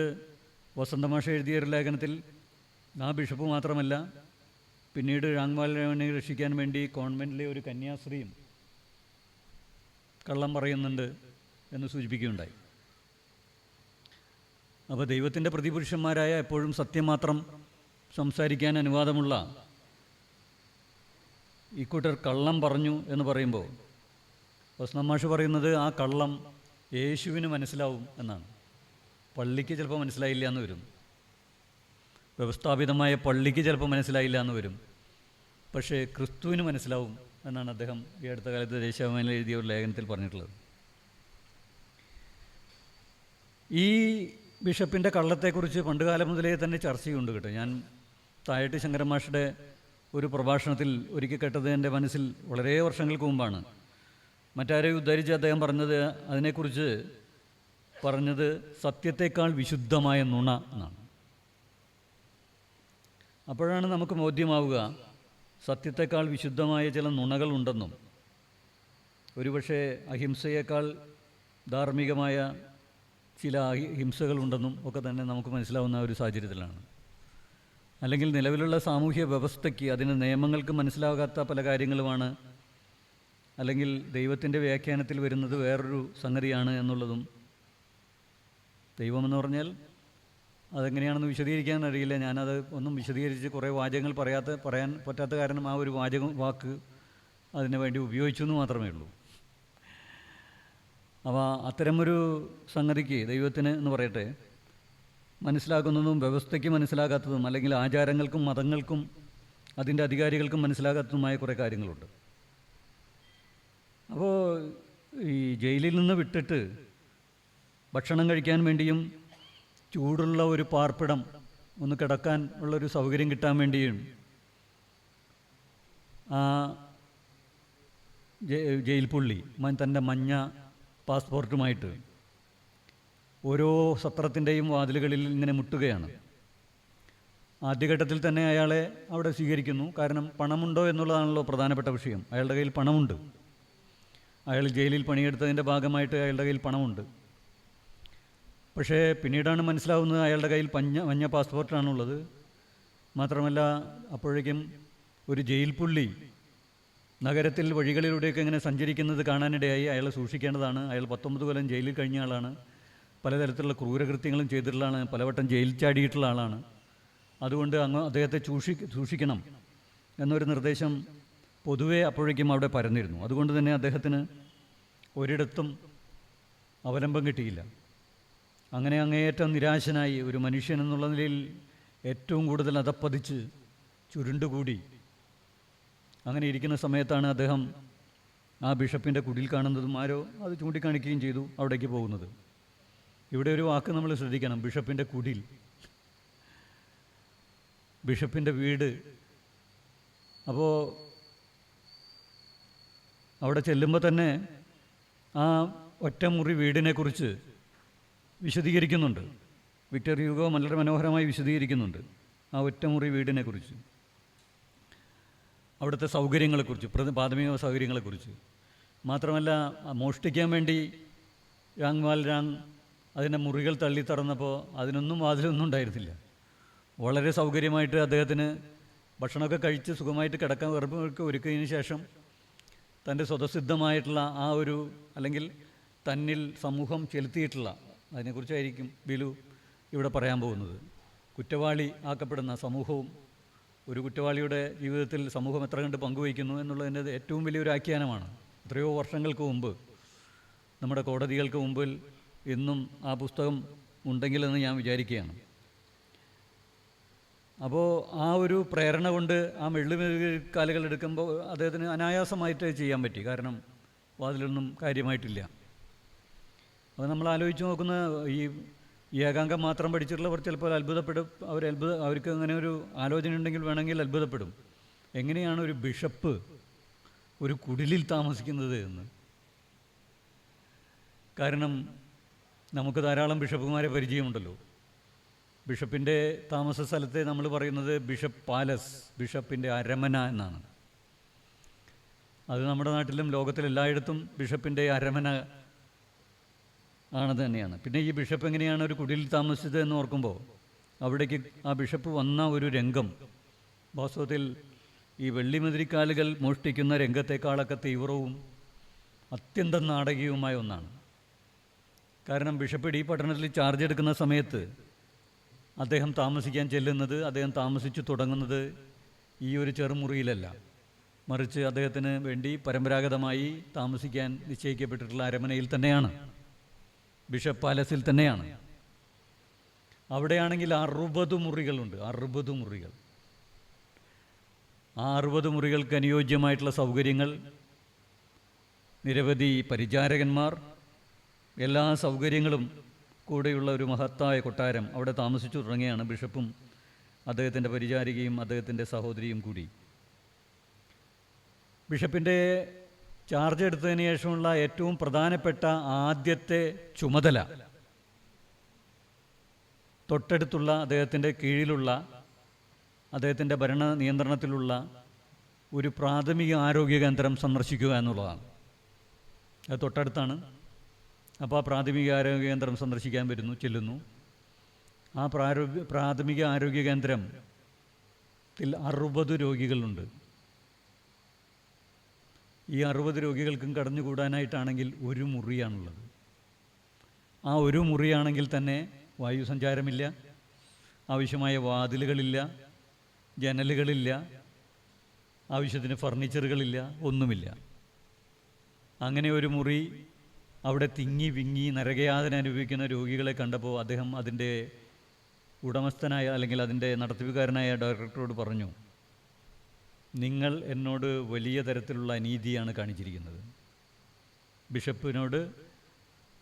വസന്തമാഷ എഴുതിയ ഒരു ലേഖനത്തിൽ ആ ബിഷപ്പ് മാത്രമല്ല, പിന്നീട് ഴാങ്വാലിനെ രക്ഷിക്കാൻ വേണ്ടി കോൺവെൻറ്റിലെ ഒരു കന്യാസ്ത്രീയും കള്ളം പറയുന്നുണ്ട് എന്ന് സൂചിപ്പിക്കുകയുണ്ടായി. അപ്പോൾ ദൈവത്തിൻ്റെ പ്രതിപുരുഷന്മാരായ എപ്പോഴും സത്യം മാത്രം സംസാരിക്കാൻ അനുവാദമുള്ള ഇക്കൂട്ടർ കള്ളം പറഞ്ഞു എന്ന് പറയുമ്പോൾ വസന്തമാഷ് പറയുന്നത് ആ കള്ളം യേശുവിന് മനസ്സിലാവും എന്നാണ്. പള്ളിക്ക് ചിലപ്പോൾ മനസ്സിലായില്ല എന്ന് വരും, വ്യവസ്ഥാപിതമായ പള്ളിക്ക് ചിലപ്പോൾ മനസ്സിലായില്ല എന്ന് വരും, പക്ഷേ ക്രിസ്തുവിന് മനസ്സിലാവും എന്നാണ് അദ്ദേഹം ഈ അടുത്ത കാലത്ത് ദേശാഭിമാനിൽ എഴുതിയ ഒരു ലേഖനത്തിൽ പറഞ്ഞിട്ടുള്ളത്. ഈ ബിഷപ്പിൻ്റെ കള്ളത്തെക്കുറിച്ച് പണ്ടുകാലം മുതലേ തന്നെ ചർച്ചയുണ്ട് കേട്ടോ. ഞാൻ തായട്ടി ശങ്കരൻ മാഷുടെ ഒരു പ്രഭാഷണത്തിൽ ഒരിക്കൽ കേട്ടത് എൻ്റെ മനസ്സിൽ വളരെ വർഷങ്ങൾക്ക് മുമ്പാണ്. മറ്റാരെയും ഉദ്ധരിച്ച് അദ്ദേഹം അതിനെക്കുറിച്ച് പറഞ്ഞത് സത്യത്തേക്കാൾ വിശുദ്ധമായ നുണ എന്നാണ്. അപ്പോഴാണ് നമുക്ക് ബോധ്യമാവുക സത്യത്തേക്കാൾ വിശുദ്ധമായ ചില നുണകളുണ്ടെന്നും ഒരുപക്ഷെ അഹിംസയേക്കാൾ ധാർമ്മികമായ ചില ഹിംസകളുണ്ടെന്നും ഒക്കെ തന്നെ നമുക്ക് മനസ്സിലാവുന്ന ഒരു സാഹചര്യത്തിലാണ്. അല്ലെങ്കിൽ നിലവിലുള്ള സാമൂഹ്യ വ്യവസ്ഥയ്ക്ക്, അതിന് നിയമങ്ങൾക്ക് മനസ്സിലാകാത്ത പല കാര്യങ്ങളുമാണ്, അല്ലെങ്കിൽ ദൈവത്തിൻ്റെ വ്യാഖ്യാനത്തിൽ വരുന്നത് വേറൊരു സംഗതിയാണ് എന്നുള്ളതും. ദൈവമെന്ന് പറഞ്ഞാൽ അതെങ്ങനെയാണെന്ന് വിശദീകരിക്കാൻ അറിയില്ല. ഞാനത് ഒന്നും വിശദീകരിച്ച് കുറേ വാചകങ്ങൾ പറയാൻ പറ്റാത്ത കാരണം ആ ഒരു വാക്ക് അതിനു വേണ്ടി ഉപയോഗിച്ചു എന്ന് മാത്രമേ ഉള്ളൂ. അപ്പോൾ അത്തരമൊരു സംഗതിക്ക് ദൈവത്തിന് എന്ന് പറയട്ടെ മനസ്സിലാക്കുന്നതും വ്യവസ്ഥയ്ക്ക് മനസ്സിലാകാത്തതും, അല്ലെങ്കിൽ ആചാരങ്ങൾക്കും മതങ്ങൾക്കും അതിൻ്റെ അധികാരികൾക്കും മനസ്സിലാകാത്തതുമായ കുറേ കാര്യങ്ങളുണ്ട്. അപ്പോൾ ഈ ജയിലിൽ നിന്ന് വിട്ടിട്ട് ഭക്ഷണം കഴിക്കാൻ വേണ്ടിയും ചൂടുള്ള ഒരു പാർപ്പിടം ഒന്ന് കിടക്കാൻ ഉള്ളൊരു സൗകര്യം കിട്ടാൻ വേണ്ടിയും ആ ജയിൽ പുള്ളി തൻ്റെ മഞ്ഞ പാസ്പോർട്ടുമായിട്ട് ഓരോ സത്രത്തിൻ്റെയും വാതിലുകളിൽ ഇങ്ങനെ മുട്ടുകയാണ്. ആദ്യഘട്ടത്തിൽ തന്നെ അയാളെ അവിടെ സ്വീകരിക്കുന്നു. കാരണം പണമുണ്ടോ എന്നുള്ളതാണല്ലോ പ്രധാനപ്പെട്ട വിഷയം. അയാളുടെ കയ്യിൽ പണമുണ്ട്. അയാൾ ജയിലിൽ പണിയെടുത്തതിൻ്റെ ഭാഗമായിട്ട് അയാളുടെ കയ്യിൽ പണമുണ്ട്. പക്ഷേ പിന്നീടാണ് മനസ്സിലാവുന്നത് അയാളുടെ കയ്യിൽ മഞ്ഞ പാസ്പോർട്ടാണുള്ളത്. മാത്രമല്ല അപ്പോഴേക്കും ഒരു ജയിൽ പുള്ളി നഗരത്തിൽ വഴികളിലൂടെയൊക്കെ ഇങ്ങനെ സഞ്ചരിക്കുന്നത് കാണാനിടയായി. അയാളെ സൂക്ഷിക്കേണ്ടതാണ്. അയാൾ 19 കൊല്ലം ജയിലിൽ കഴിഞ്ഞ ആളാണ്. പലതരത്തിലുള്ള ക്രൂരകൃത്യങ്ങളും ചെയ്തിട്ടുള്ള ആളാണ്, പലവട്ടം ജയിൽ ചാടിയിട്ടുള്ള ആളാണ്. അതുകൊണ്ട് അദ്ദേഹത്തെ സൂക്ഷിക്കണം എന്നൊരു നിർദ്ദേശം പൊതുവെ അപ്പോഴേക്കും അവിടെ പരന്നിരുന്നു. അതുകൊണ്ട് തന്നെ അദ്ദേഹത്തിന് ഒരിടത്തും അവലംബം കിട്ടിയില്ല. അങ്ങനെ അങ്ങേയറ്റം നിരാശനായി ഒരു മനുഷ്യൻ എന്നുള്ള നിലയിൽ ഏറ്റവും കൂടുതൽ അധപ്പതിച്ച് ചുരുണ്ടുകൂടി അങ്ങനെ ഇരിക്കുന്ന സമയത്താണ് അദ്ദേഹം ആ ബിഷപ്പിൻ്റെ കുടിൽ കാണുന്നതും ആരോ അത് ചൂണ്ടിക്കാണിക്കുകയും ചെയ്തു അവിടേക്ക് പോകുന്നത്. ഇവിടെ ഒരു വാക്ക് നമ്മൾ ശ്രദ്ധിക്കണം, ബിഷപ്പിൻ്റെ കുടിൽ, ബിഷപ്പിൻ്റെ വീട്. അപ്പോൾ അവിടെ ചെല്ലുമ്പോൾ തന്നെ ആ ഒറ്റമുറി വീടിനെക്കുറിച്ച് വിശദീകരിക്കുന്നുണ്ട്. വിക്ടർ ഹ്യൂഗോ വളരെ മനോഹരമായി വിശദീകരിക്കുന്നുണ്ട് ആ ഒറ്റമുറി വീടിനെക്കുറിച്ച്, അവിടുത്തെ സൗകര്യങ്ങളെക്കുറിച്ച്, പ്രാഥമിക സൗകര്യങ്ങളെക്കുറിച്ച്. മാത്രമല്ല, മോഷ്ടിക്കാൻ വേണ്ടി രാങ് അതിൻ്റെ മുറികൾ തള്ളിത്തറന്നപ്പോൾ അതിനൊന്നും വാതിലൊന്നും ഉണ്ടായിരുന്നില്ല. വളരെ സൗകര്യമായിട്ട് അദ്ദേഹത്തിന് ഭക്ഷണമൊക്കെ കഴിച്ച് സുഖമായിട്ട് കിടക്കാൻ ഉറപ്പൊക്കെ ഒരുക്കിയതിന് ശേഷം തൻ്റെ സ്വതസിദ്ധമായിട്ടുള്ള ആ ഒരു, അല്ലെങ്കിൽ തന്നിൽ സമൂഹം ചെലുത്തിയിട്ടുള്ള, അതിനെക്കുറിച്ചായിരിക്കും ബിലു ഇവിടെ പറയാൻ പോകുന്നത്. കുറ്റവാളി ആക്കപ്പെടുന്ന സമൂഹവും ഒരു കുറ്റവാളിയുടെ ജീവിതത്തിൽ സമൂഹം എത്ര കണ്ട് പങ്കുവയ്ക്കുന്നു എന്നുള്ളതിൻ്റെ ഏറ്റവും വലിയൊരു ആഖ്യാനമാണ്. എത്രയോ വർഷങ്ങൾക്ക് മുമ്പ് നമ്മുടെ കോടതികൾക്ക് മുമ്പിൽ ഇന്നും ആ പുസ്തകം ഉണ്ടെങ്കിലെന്ന് ഞാൻ വിചാരിക്കുകയാണ്. അപ്പോൾ ആ ഒരു പ്രേരണ കൊണ്ട് ആ മെള്ളുകാലുകൾ എടുക്കുമ്പോൾ അദ്ദേഹത്തിന് അനായാസമായിട്ട് ചെയ്യാൻ പറ്റി. കാരണം വാതിലൊന്നും കാര്യമായിട്ടില്ല. അത് നമ്മൾ ആലോചിച്ച് നോക്കുന്ന ഈ ഏകാംഗം മാത്രം പഠിച്ചിട്ടുള്ളവർ ചിലപ്പോൾ അത്ഭുതപ്പെടും. അവർക്ക് അങ്ങനെ ഒരു ആലോചന ഉണ്ടെങ്കിൽ വേണമെങ്കിൽ അത്ഭുതപ്പെടും. എങ്ങനെയാണ് ഒരു ബിഷപ്പ് ഒരു കുടിലിൽ താമസിക്കുന്നത് എന്ന്. കാരണം നമുക്ക് ധാരാളം ബിഷപ്പുമാരെ പരിചയമുണ്ടല്ലോ. ബിഷപ്പിൻ്റെ താമസ സ്ഥലത്തെ നമ്മൾ പറയുന്നത് ബിഷപ്പ് പാലസ്, ബിഷപ്പിൻ്റെ അരമന എന്നാണ്. അത് നമ്മുടെ നാട്ടിലും ലോകത്തിലെല്ലായിടത്തും ബിഷപ്പിൻ്റെ അരമന ആണ് തന്നെയാണ്. പിന്നെ ഈ ബിഷപ്പ് എങ്ങനെയാണ് ഒരു കുടിലിൽ താമസിച്ചത് എന്ന് ഓർക്കുമ്പോൾ അവിടേക്ക് ആ ബിഷപ്പ് വന്ന ഒരു രംഗം വാസ്തവത്തിൽ ഈ വെള്ളിമതിരിക്കാലുകൾ മോഷ്ടിക്കുന്ന രംഗത്തെക്കാളൊക്കെ തീവ്രവും അത്യന്തം നാടകീയവുമായ ഒന്നാണ്. കാരണം ബിഷപ്പ് ഈ പട്ടണത്തിൽ ചാർജ് എടുക്കുന്ന സമയത്ത് അദ്ദേഹം താമസിക്കാൻ ചെല്ലുന്നത്, അദ്ദേഹം താമസിച്ചു തുടങ്ങുന്നത് ഈ ഒരു ചെറുമുറിയിലല്ല, മറിച്ച് അദ്ദേഹത്തിന് വേണ്ടി പരമ്പരാഗതമായി താമസിക്കാൻ നിശ്ചയിക്കപ്പെട്ടിട്ടുള്ള അരമനയിൽ തന്നെയാണ്, ബിഷപ്പ് പാലസിൽ തന്നെയാണ്. അവിടെയാണെങ്കിൽ 60 മുറികളുണ്ട്. 60 മുറികൾ. ആ 60 മുറികൾക്ക് അനുയോജ്യമായിട്ടുള്ള സൗകര്യങ്ങൾ, നിരവധി പരിചാരകന്മാർ, എല്ലാ സൗകര്യങ്ങളും കൂടെയുള്ള ഒരു മഹത്തായ കൊട്ടാരം അവിടെ താമസിച്ചു തുടങ്ങിയാണ് ബിഷപ്പും അദ്ദേഹത്തിൻ്റെ പരിചാരികയും അദ്ദേഹത്തിൻ്റെ സഹോദരിയും കൂടി. ബിഷപ്പിൻ്റെ ചാർജ് എടുത്തതിന് ശേഷമുള്ള ഏറ്റവും പ്രധാനപ്പെട്ട ആദ്യത്തെ ചുമതല തൊട്ടടുത്തുള്ള അദ്ദേഹത്തിൻ്റെ കീഴിലുള്ള, അദ്ദേഹത്തിൻ്റെ ഭരണ നിയന്ത്രണത്തിലുള്ള ഒരു പ്രാഥമിക ആരോഗ്യ കേന്ദ്രം സന്ദർശിക്കുക എന്നുള്ളതാണ്. അത് തൊട്ടടുത്താണ്. അപ്പോൾ ആ പ്രാഥമിക ആരോഗ്യ കേന്ദ്രം സന്ദർശിക്കാൻ ചെല്ലുന്നു. ആ പ്രാഥമിക ആരോഗ്യ കേന്ദ്രത്തിൽ 60 രോഗികളുണ്ട്. ഈ 60 രോഗികൾക്കും കടന്നുകൂടാനായിട്ടാണെങ്കിൽ ഒരു മുറിയാണുള്ളത്. ആ ഒരു മുറിയാണെങ്കിൽ തന്നെ വായു സഞ്ചാരമില്ല, ആവശ്യമായ വാതിലുകളില്ല, ജനലുകളില്ല, ആവശ്യത്തിന് ഫർണിച്ചറുകളില്ല, ഒന്നുമില്ല. അങ്ങനെ ഒരു മുറി അവിടെ തിങ്ങി വിങ്ങി നരകയാതന അനുഭവിക്കുന്ന രോഗികളെ കണ്ടപ്പോൾ അദ്ദേഹം അതിൻ്റെ ഉടമസ്ഥനായ, അല്ലെങ്കിൽ അതിൻ്റെ നടത്തിപ്പുകാരനായ ഡയറക്ടറോട് പറഞ്ഞു, നിങ്ങൾ എന്നോട് വലിയ തരത്തിലുള്ള അനീതിയാണ് കാണിച്ചിരിക്കുന്നത്. ബിഷപ്പിനോട്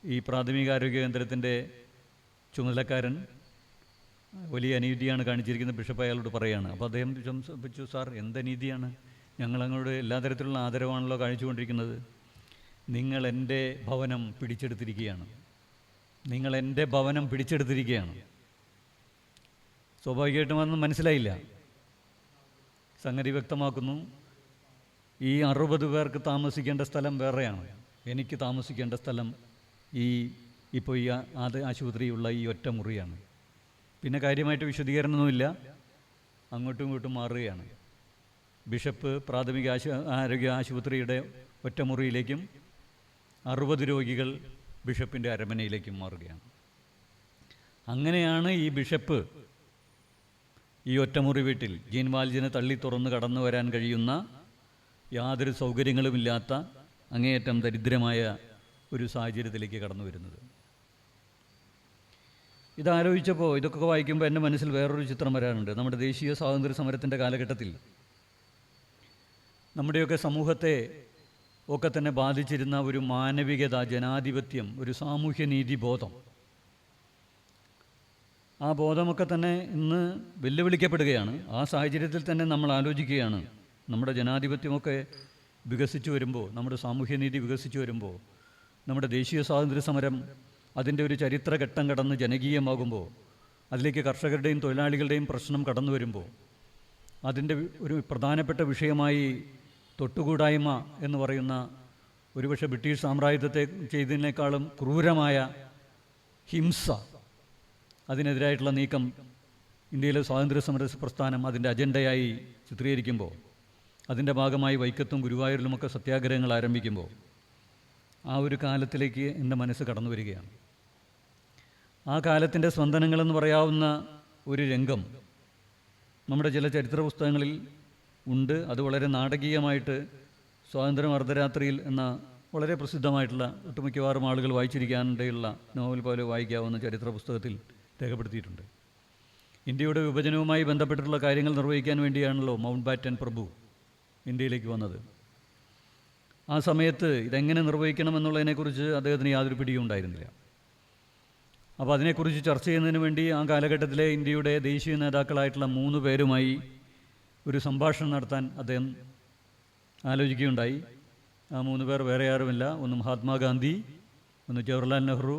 ഈ പ്രാഥമികാരോഗ്യ കേന്ദ്രത്തിൻ്റെ ചുമതലക്കാരൻ വലിയ അനീതിയാണ് കാണിച്ചിരിക്കുന്നത് ബിഷപ്പ് അയാളോട് പറയുകയാണ്. അപ്പോൾ അദ്ദേഹം ചോദിച്ചു, സാർ എന്തനീതിയാണ്? ഞങ്ങളങ്ങോട്ട് എല്ലാ തരത്തിലുള്ള ആദരവാണല്ലോ കാണിച്ചുകൊണ്ടിരിക്കുന്നത്. നിങ്ങൾ എൻ്റെ ഭവനം പിടിച്ചെടുത്തിരിക്കുകയാണ്. നിങ്ങൾ എൻ്റെ ഭവനം പിടിച്ചെടുത്തിരിക്കുകയാണ്. സ്വാഭാവികമായിട്ടും അതൊന്നും മനസ്സിലായില്ല. സംഗതി വ്യക്തമാക്കുന്നു, ഈ 60 പേർക്ക് താമസിക്കേണ്ട സ്ഥലം വേറെയാണ്, എനിക്ക് താമസിക്കേണ്ട സ്ഥലം ഇപ്പോൾ ഈ ആശുപത്രിയുള്ള ഈ ഒറ്റ മുറിയാണ്. പിന്നെ കാര്യമായിട്ട് വിശദീകരണമൊന്നുമില്ല, അങ്ങോട്ടും ഇങ്ങോട്ടും മാറുകയാണ്. ബിഷപ്പ് പ്രാഥമിക ആരോഗ്യ ആശുപത്രിയുടെ ഒറ്റമുറിയിലേക്കും 60 രോഗികൾ ബിഷപ്പിൻ്റെ അരമനയിലേക്കും മാറുകയാണ്. അങ്ങനെയാണ് ഈ ബിഷപ്പ് ഈ ഒറ്റമുറി വീട്ടിൽ ജീൻ വാൽജിനെ തള്ളി തുറന്ന് കടന്നു വരാൻ കഴിയുന്ന യാതൊരു സൗകര്യങ്ങളുമില്ലാത്ത അങ്ങേയറ്റം ദരിദ്രമായ ഒരു സാഹചര്യത്തിലേക്ക് കടന്നു വരുന്നത്. ഇതാലോചിച്ചപ്പോൾ, ഇതൊക്കെ വായിക്കുമ്പോൾ എൻ്റെ മനസ്സിൽ വേറൊരു ചിത്രം വരാനുണ്ട്. നമ്മുടെ ദേശീയ സ്വാതന്ത്ര്യ സമരത്തിൻ്റെ കാലഘട്ടത്തിൽ നമ്മുടെയൊക്കെ സമൂഹത്തെ ഒക്കെ തന്നെ ബാധിച്ചിരുന്ന ഒരു മാനവികത, ജനാധിപത്യം, ഒരു സാമൂഹ്യനീതി ബോധം, ആ ബോധമൊക്കെ തന്നെ ഇന്ന് വെല്ലുവിളിക്കപ്പെടുകയാണ്. ആ സാഹചര്യത്തിൽ തന്നെ നമ്മൾ ആലോചിക്കുകയാണ്, നമ്മുടെ ജനാധിപത്യമൊക്കെ വികസിച്ചു വരുമ്പോൾ, നമ്മുടെ സാമൂഹ്യനീതി വികസിച്ചു വരുമ്പോൾ, നമ്മുടെ ദേശീയ സ്വാതന്ത്ര്യ സമരം അതിൻ്റെ ഒരു ചരിത്രഘട്ടം കടന്ന് ജനകീയമാകുമ്പോൾ, അതിലേക്ക് കർഷകരുടെയും തൊഴിലാളികളുടെയും പ്രശ്നം കടന്നു വരുമ്പോൾ, അതിൻ്റെ ഒരു പ്രധാനപ്പെട്ട വിഷയമായി തൊട്ടുകൂടായ്മ എന്ന് പറയുന്ന ഒരുപക്ഷെ ബ്രിട്ടീഷ് സാമ്രാജ്യത്തെ ചെയ്തതിനേക്കാളും ക്രൂരമായ ഹിംസ, അതിനെതിരായിട്ടുള്ള നീക്കം ഇന്ത്യയിലെ സ്വാതന്ത്ര്യ സമര പ്രസ്ഥാനം അതിൻ്റെ അജണ്ടയായി ചിത്രീകരിക്കുമ്പോൾ, അതിൻ്റെ ഭാഗമായി വൈക്കത്തും ഗുരുവായൂരിലുമൊക്കെ സത്യാഗ്രഹങ്ങൾ ആരംഭിക്കുമ്പോൾ, ആ ഒരു കാലത്തിലേക്ക് എൻ്റെ മനസ്സ് കടന്നു വരികയാണ്. ആ കാലത്തിൻ്റെ സ്പന്ദനങ്ങളെന്ന് പറയാവുന്ന ഒരു രംഗം നമ്മുടെ ചില ചരിത്ര പുസ്തകങ്ങളിൽ ഉണ്ട്. അത് വളരെ നാടകീയമായിട്ട് സ്വാതന്ത്ര്യം അർദ്ധരാത്രിയിൽ എന്ന വളരെ പ്രസിദ്ധമായിട്ടുള്ള, ഒട്ടുമിക്കവാറും ആളുകൾ വായിച്ചിരിക്കാനിടയുള്ള നോവൽ പോലെ വായിക്കാവുന്ന ചരിത്ര പുസ്തകത്തിൽ രേഖപ്പെടുത്തിയിട്ടുണ്ട്. ഇന്ത്യയുടെ വിഭജനവുമായി ബന്ധപ്പെട്ടിട്ടുള്ള കാര്യങ്ങൾ നിർവഹിക്കാൻ വേണ്ടിയാണല്ലോ മൗണ്ട് ബാറ്റൻ പ്രഭു ഇന്ത്യയിലേക്ക് വന്നത്. ആ സമയത്ത് ഇതെങ്ങനെ നിർവഹിക്കണമെന്നുള്ളതിനെക്കുറിച്ച് അദ്ദേഹത്തിന് യാതൊരു പിടിയും ഉണ്ടായിരുന്നില്ല. അപ്പോൾ അതിനെക്കുറിച്ച് ചർച്ച ചെയ്യുന്നതിന് വേണ്ടി ആ കാലഘട്ടത്തിലെ ഇന്ത്യയുടെ ദേശീയ നേതാക്കളായിട്ടുള്ള 3 പേരുമായി ഒരു സംഭാഷണം നടത്താൻ അദ്ദേഹം ആലോചിക്കുകയുണ്ടായി. ആ 3 പേർ വേറെ ആരുമില്ല. ഒന്ന് മഹാത്മാഗാന്ധി, ഒന്ന് ജവഹർലാൽ നെഹ്റു,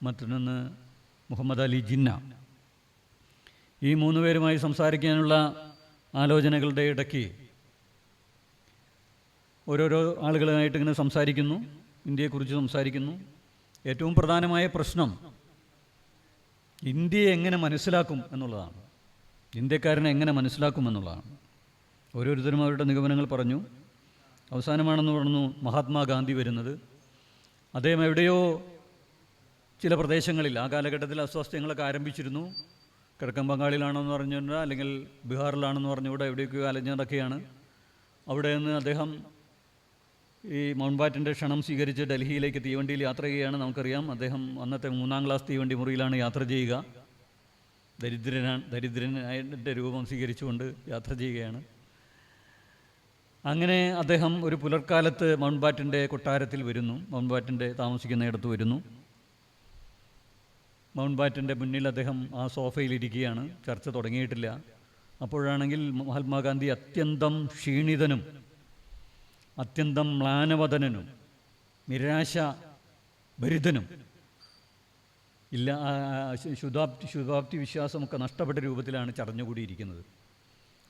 മറ്റൊന്ന് മുഹമ്മദ് അലി ജിന്ന. ഈ 3 പേരുമായി സംസാരിക്കാനുള്ള ആലോചനകളുടെ ഇടയ്ക്ക് ഓരോരോ ആളുകളായിട്ട് ഇങ്ങനെ സംസാരിക്കുന്നു, ഇന്ത്യയെക്കുറിച്ച് സംസാരിക്കുന്നു. ഏറ്റവും പ്രധാനമായ പ്രശ്നം ഇന്ത്യയെ എങ്ങനെ മനസ്സിലാക്കും എന്നുള്ളതാണ്. ഇന്ത്യക്കാരനെ എങ്ങനെ മനസ്സിലാക്കും എന്നുള്ളതാണ്. ഓരോരുത്തരും അവരുടെ നിഗമനങ്ങൾ പറഞ്ഞു. അവസാനമാണെന്ന് പറഞ്ഞു മഹാത്മാഗാന്ധി വരുന്നത്. അദ്ദേഹം എവിടെയോ ചില പ്രദേശങ്ങളിൽ ആ കാലഘട്ടത്തിൽ അസ്വാസ്ഥ്യങ്ങളൊക്കെ ആരംഭിച്ചിരുന്നു. കിഴക്കൻ ബംഗാളിലാണെന്ന് പറഞ്ഞുകൊണ്ട്, അല്ലെങ്കിൽ ബീഹാറിലാണെന്ന് പറഞ്ഞുകൂടെ എവിടെയൊക്കെയോ അലഞ്ഞടക്കുകയാണ്. അവിടെ നിന്ന് അദ്ദേഹം ഈ മൗണ്ട് ബാറ്റൻ്റെ ക്ഷണം സ്വീകരിച്ച് ഡൽഹിയിലേക്ക് തീവണ്ടിയിൽ യാത്ര ചെയ്യുകയാണ്. നമുക്കറിയാം, അദ്ദേഹം അന്നത്തെ 3-ാം ക്ലാസ് തീവണ്ടി മുറിയിലാണ് യാത്ര ചെയ്യുക. ദരിദ്രനായിട്ട് രൂപം സ്വീകരിച്ചുകൊണ്ട് യാത്ര ചെയ്യുകയാണ്. അങ്ങനെ അദ്ദേഹം ഒരു പുലർക്കാലത്ത് മൗണ്ട് ബാറ്റൻ്റെ കൊട്ടാരത്തിൽ വരുന്നു. മൗണ്ട് ബാറ്റൻ്റെ താമസിക്കുന്നിടത്ത് വരുന്നു. മൗണ്ട് ബാറ്റൻ്റെ മുന്നിൽ അദ്ദേഹം ആ സോഫയിലിരിക്കുകയാണ്. ചർച്ച തുടങ്ങിയിട്ടില്ല. അപ്പോഴാണെങ്കിൽ മഹാത്മാഗാന്ധി അത്യന്തം ക്ഷീണിതനും അത്യന്തം മ്ലാനവദനനും നിരാശഭരിതനും ശുഭാപ്തി വിശ്വാസമൊക്കെ നഷ്ടപ്പെട്ട രൂപത്തിലാണ് ചടഞ്ഞുകൂടിയിരിക്കുന്നത്.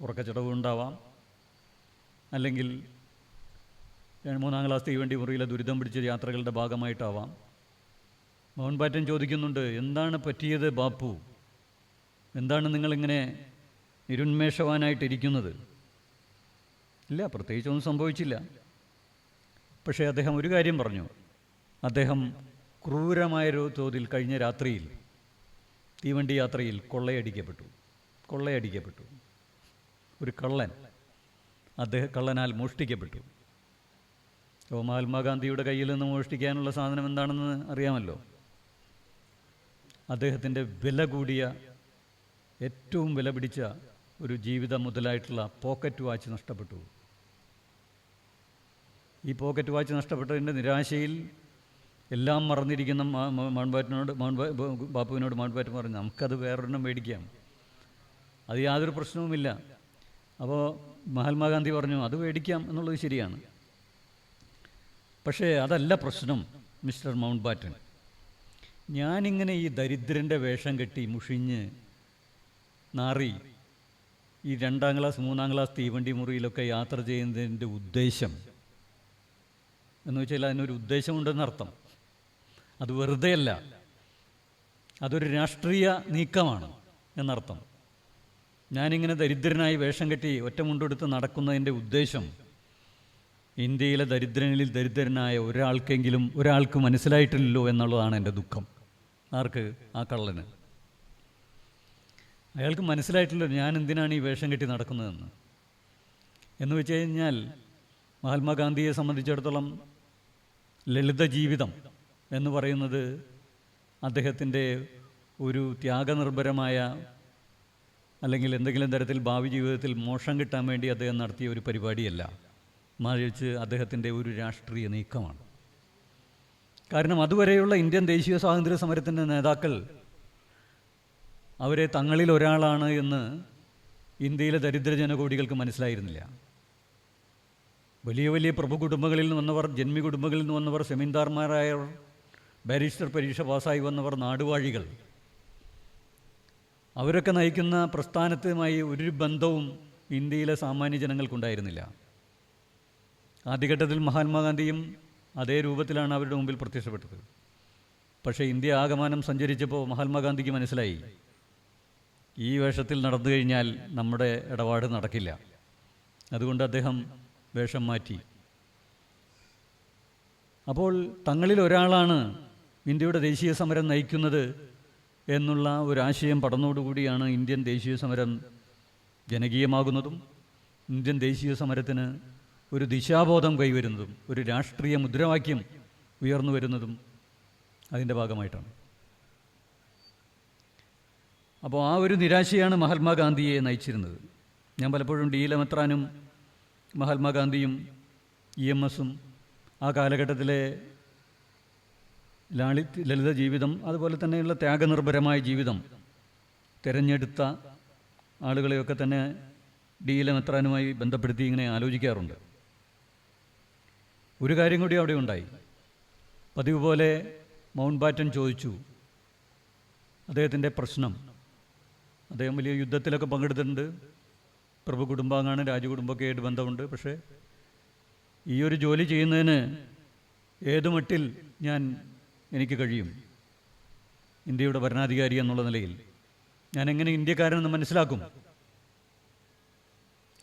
ഉറക്കച്ചടവുണ്ടാവാം, അല്ലെങ്കിൽ 3-ാം ക്ലാസ് തീവണ്ടി മുറിയിലെ ദുരിതം പിടിച്ച യാത്രകളുടെ ഭാഗമായിട്ടാവാം. മൗണ്ട് ബാറ്റൻ ചോദിക്കുന്നുണ്ട്, എന്താണ് പറ്റിയത് ബാപ്പു? എന്താണ് നിങ്ങളിങ്ങനെ നിരുന്മേഷവാനായിട്ടിരിക്കുന്നത്? ഇല്ല, പ്രത്യേകിച്ചൊന്നും സംഭവിച്ചില്ല. പക്ഷേ അദ്ദേഹം ഒരു കാര്യം പറഞ്ഞു. അദ്ദേഹം ക്രൂരമായൊരു തോതിൽ കഴിഞ്ഞ രാത്രിയിൽ തീവണ്ടി യാത്രയിൽ കൊള്ളയടിക്കപ്പെട്ടു. ഒരു കള്ളൻ കള്ളനാൽ മോഷ്ടിക്കപ്പെട്ടു. അപ്പോൾ മഹാത്മാഗാന്ധിയുടെ കയ്യിൽ നിന്ന് മോഷ്ടിക്കാനുള്ള സാധനം എന്താണെന്ന് അറിയാമല്ലോ. അദ്ദേഹത്തിൻ്റെ വില കൂടിയ, ഏറ്റവും വില പിടിച്ച ഒരു ജീവിതം മുതലായിട്ടുള്ള പോക്കറ്റ് വാച്ച് നഷ്ടപ്പെട്ടു. ഈ പോക്കറ്റ് വാച്ച് നഷ്ടപ്പെട്ടതിൻ്റെ നിരാശയിൽ എല്ലാം മറന്നിരിക്കുന്ന ബാപ്പുവിനോട് മൗണ്ട് ബാറ്റൻ പറഞ്ഞു, നമുക്കത് വേറൊരെണ്ണം മേടിക്കാം, അത് യാതൊരു പ്രശ്നവുമില്ല. അപ്പോൾ മഹാത്മാഗാന്ധി പറഞ്ഞു, അത് മേടിക്കാം എന്നുള്ളത് ശരിയാണ്, പക്ഷേ അതല്ല പ്രശ്നം മിസ്റ്റർ മൗണ്ട് ബാറ്റൻ. ഞാനിങ്ങനെ ഈ ദരിദ്രൻ്റെ വേഷം കെട്ടി മുഷിഞ്ഞ് നാറി ഈ 2-ാം ക്ലാസ് 3-ാം ക്ലാസ് തീവണ്ടി മുറിയിലൊക്കെ യാത്ര ചെയ്യുന്നതിൻ്റെ ഉദ്ദേശം എന്ന് വെച്ചാൽ അതിനൊരു ഉദ്ദേശമുണ്ടെന്നർത്ഥം. അത് വെറുതെയല്ല, അതൊരു രാഷ്ട്രീയ നീക്കമാണ് എന്നർത്ഥം. ഞാനിങ്ങനെ ദരിദ്രനായി വേഷം കെട്ടി ഒറ്റമുണ്ടെടുത്ത് നടക്കുന്നതിൻ്റെ ഉദ്ദേശം ഇന്ത്യയിലെ ദരിദ്രനിൽ ദരിദ്രനായ ഒരാൾക്ക് മനസ്സിലായിട്ടില്ലല്ലോ എന്നുള്ളതാണ് എൻ്റെ ദുഃഖം. ആർക്ക്? ആ കള്ളന്. അയാൾക്ക് മനസ്സിലായിട്ടില്ല ഞാൻ എന്തിനാണ് ഈ വേഷം കെട്ടി നടക്കുന്നതെന്ന്. എന്ന് വെച്ച് കഴിഞ്ഞാൽ മഹാത്മാഗാന്ധിയെ സംബന്ധിച്ചിടത്തോളം ലളിത ജീവിതം എന്ന് പറയുന്നത് അദ്ദേഹത്തിൻ്റെ ഒരു ത്യാഗനിർഭരമായ അല്ലെങ്കിൽ എന്തെങ്കിലും തരത്തിൽ ഭാവി ജീവിതത്തിൽ മോക്ഷം കിട്ടാൻ വേണ്ടി അദ്ദേഹം നടത്തിയ ഒരു പരിപാടിയല്ല, മറിച്ച് അദ്ദേഹത്തിൻ്റെ ഒരു രാഷ്ട്രീയ നീക്കമാണ്. കാരണം അതുവരെയുള്ള ഇന്ത്യൻ ദേശീയ സ്വാതന്ത്ര്യ സമരത്തിൻ്റെ നേതാക്കൾ അവരെ തങ്ങളിൽ ഒരാളാണ് എന്ന് ഇന്ത്യയിലെ ദരിദ്ര ജനകോടികൾക്ക് മനസ്സിലായിരുന്നില്ല. വലിയ വലിയ പ്രഭു കുടുംബങ്ങളിൽ നിന്ന് വന്നവർ, ജന്മി കുടുംബങ്ങളിൽ നിന്ന് വന്നവർ, സെമീന്ദാർമാരായവർ, ബാരിസ്റ്റർ പരീക്ഷ പാസ്സായി വന്നവർ, നാടുവാഴികൾ, അവരൊക്കെ നയിക്കുന്ന പ്രസ്ഥാനത്തുമായി ഒരു ബന്ധവും ഇന്ത്യയിലെ സാമാന്യ ജനങ്ങൾക്കുണ്ടായിരുന്നില്ല. ആദ്യഘട്ടത്തിൽ മഹാത്മാഗാന്ധിയും അതേ രൂപത്തിലാണ് അവരുടെ മുമ്പിൽ പ്രത്യക്ഷപ്പെട്ടത്. പക്ഷേ ഇന്ത്യ ആകമാനം സഞ്ചരിച്ചപ്പോൾ മഹാത്മാഗാന്ധിക്ക് മനസ്സിലായി ഈ വേഷത്തിൽ നടന്നു കഴിഞ്ഞാൽ നമ്മുടെ ഇടപാട് നടക്കില്ല. അതുകൊണ്ട് അദ്ദേഹം വേഷം മാറ്റി. അപ്പോൾ തങ്ങളിൽ ഒരാളാണ് ഇന്ത്യയുടെ ദേശീയ സമരം നയിക്കുന്നത് എന്നുള്ള ഒരാശയം പടർന്നോടുകൂടിയാണ് ഇന്ത്യൻ ദേശീയ സമരം ജനകീയമാകുന്നതും ഇന്ത്യൻ ദേശീയ സമരത്തിന് ഒരു ദിശാബോധം കൈവരുന്നതും ഒരു രാഷ്ട്രീയ മുദ്രാവാക്യം ഉയർന്നു വരുന്നതും അതിൻ്റെ ഭാഗമായിട്ടാണ്. അപ്പോൾ ആ ഒരു നിരാശയാണ് മഹാത്മാഗാന്ധിയെ നയിച്ചിരുന്നത്. ഞാൻ പലപ്പോഴും ഡി ലെമത്രാനും മഹാത്മാഗാന്ധിയും EMSഉം ആ കാലഘട്ടത്തിലെ ലളിത ജീവിതം, അതുപോലെ തന്നെയുള്ള ത്യാഗനിർഭരമായ ജീവിതം തിരഞ്ഞെടുത്ത ആളുകളെയൊക്കെ തന്നെ ഡി ലെമത്രാനുമായി ബന്ധപ്പെടുത്തി ഇങ്ങനെ ആലോചിക്കാറുണ്ട്. ഒരു കാര്യം കൂടി അവിടെ ഉണ്ടായി. പതിവ് പോലെ മൗണ്ട് ബാറ്റൻ ചോദിച്ചു അദ്ദേഹത്തിൻ്റെ പ്രശ്നം. അദ്ദേഹം വലിയ യുദ്ധത്തിലൊക്കെ പങ്കെടുത്തിട്ടുണ്ട്, പ്രഭു കുടുംബാംഗമാണ്, രാജകുടുംബമൊക്കെ ആയിട്ട് ബന്ധമുണ്ട്. പക്ഷേ ഈ ഒരു ജോലി ചെയ്യുന്നതിന് ഏതു മട്ടിൽ എനിക്ക് കഴിയും, ഇന്ത്യയുടെ ഭരണാധികാരി എന്നുള്ള നിലയിൽ ഞാൻ എങ്ങനെ ഇന്ത്യക്കാരനെന്ന് മനസ്സിലാക്കും?